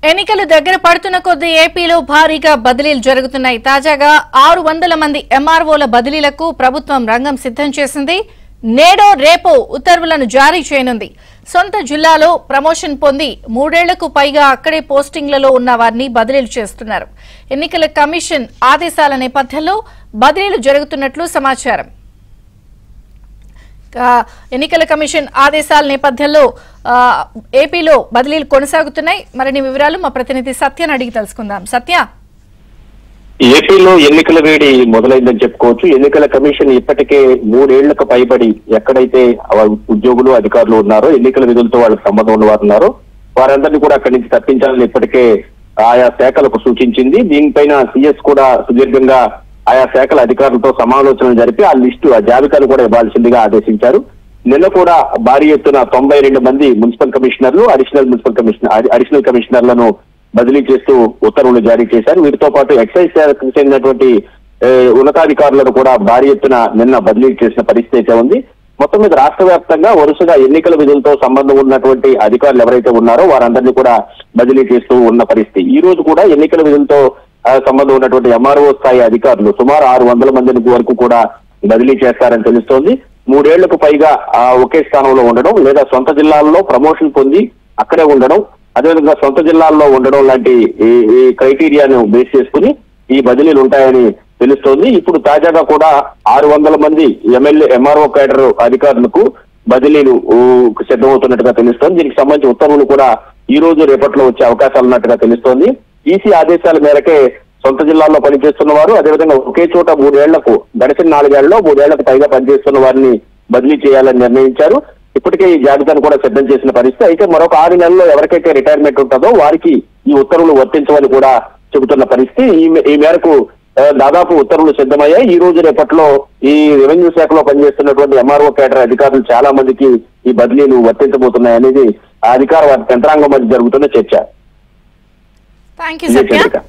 ఎన్నికలు దగ్గర పడుతున్న కొద్దీ ఏపీలో భారీగా బదిలీలు జరుగుతున్నాయి. తాజాగా 600 మంది ఎంఆర్ఓల బదిలీలకు ప్రభుత్వం రంగం సిద్ధం చేసింది. నేడో రేపో ఉత్తర్వులను జారీ చేయనుంది. సొంత జిల్లాలో ప్రమోషన్ పొంది 3 ఏళ్లకు పైగా అక్కడే పోస్టింగ్లలో ఉన్న వారిని బదిలీలు చేస్తున్నారు. ఎన్నికల కమిషన్ ఆదేశాల నేపథ్యంలో బదిలీలు జరుగుతున్నట్లు సమాచారం. ఎన్నికల కమిషన్ ఆదేశాల నేపథ్యంలో ఏపీలో బదిలీలు కొనసాగుతున్నాయి. మరిన్ని వివరాలు మా ప్రతినిధి సత్యని అడిగి తెలుసుకుందాం. సత్య, ఏపీలో ఎన్నికల వేడి మొదలైందని చెప్పుకోవచ్చు. ఎన్నికల కమిషన్ ఇప్పటికే 3 ఏళ్లకు పైబడి ఎక్కడైతే ఉద్యోగులు అధికారులు ఉన్నారో, ఎన్నికల విధులతో వాళ్ళకి సంబంధం ఉన్న వారు ఉన్నారో వారందరినీ కూడా అక్కడి నుంచి తప్పించాలని ఇప్పటికే ఆయా శాఖలకు సూచించింది. దీనిపైన సీఎస్ కూడా సుదీర్ఘంగా ఆయా శాఖల అధికారులతో సమాలోచనలు జరిపి ఆ జాబితాను కూడా ఇవ్వాల్సిందిగా ఆదేశించారు. నిన్న కూడా భారీ ఎత్తున 92 మంది మున్సిపల్ కమిషనర్లు, అడిషనల్ కమిషనర్లను బదిలీ చేస్తూ ఉత్తర్వులు జారీ చేశారు. వీరితో పాటు ఎక్సైజ్ శాఖకు చెందినటువంటి ఉన్నతాధికారులను కూడా భారీ ఎత్తున నిన్న బదిలీ చేసిన పరిస్థితి అయితే ఉంది. మొత్తం మీద రాష్ట్ర వ్యాప్తంగా వరుసగా ఎన్నికల విధులతో సంబంధం ఉన్నటువంటి అధికారులు ఎవరైతే ఉన్నారో వారందరినీ కూడా బదిలీ చేస్తూ ఉన్న పరిస్థితి. ఈ రోజు కూడా ఎన్నికల విధులతో సంబంధం ఉన్నటువంటి ఎంఆర్ఓ స్థాయి అధికారులు సుమారు 600 మంది వరకు కూడా బదిలీ చేస్తారని తెలుస్తోంది. 3 ఏళ్లకు పైగా ఒకే స్థానంలో ఉండడం, లేదా సొంత జిల్లాల్లో ప్రమోషన్ పొంది అక్కడే ఉండడం, అదేవిధంగా సొంత జిల్లాల్లో ఉండడం లాంటి ఈ క్రైటీరియాను బేస్ చేసుకుని ఈ బదిలీలు ఉంటాయని తెలుస్తోంది. ఇప్పుడు తాజాగా కూడా 600 మంది ఎంఆర్ఓ కేడర్ అధికారులకు బదిలీలు సిద్ధమవుతున్నట్టుగా తెలుస్తోంది. దీనికి సంబంధించి ఉత్తర్వులు కూడా ఈ రోజు రేపట్లో వచ్చే అవకాశాలు ఉన్నట్టుగా తెలుస్తోంది. ఈసీ ఆదేశాల మేరకే సొంత జిల్లాల్లో పనిచేస్తున్న వారు, అదేవిధంగా ఒకే చోట 3 ఏళ్లకు గడిచిన 4 ఏళ్లలో 3 ఏళ్లకు పైగా పనిచేస్తున్న వారిని బదిలీ చేయాలని నిర్ణయించారు. ఇప్పటికే ఈ జాబితాను కూడా సిద్ధం చేసిన పరిస్థితి. అయితే మరొక 6 నెలల్లో ఎవరికైతే రిటైర్మెంట్ ఉంటుందో వారికి ఈ ఉత్తర్వులు వర్తించవని కూడా చెబుతున్న పరిస్థితి. ఈ మేరకు దాదాపు ఉత్తర్వులు సిద్ధమయ్యాయి. ఈ రోజు రేపట్లో ఈ రెవెన్యూ శాఖలో పనిచేస్తున్నటువంటి ఎంఆర్ఓ కేడర్ అధికారులు చాలా మందికి ఈ బదిలీలు వర్తించబోతున్నాయి అనేది అధికార యంత్రాంగం మధ్య జరుగుతున్న చర్చ. థాంక్యూ సత్య.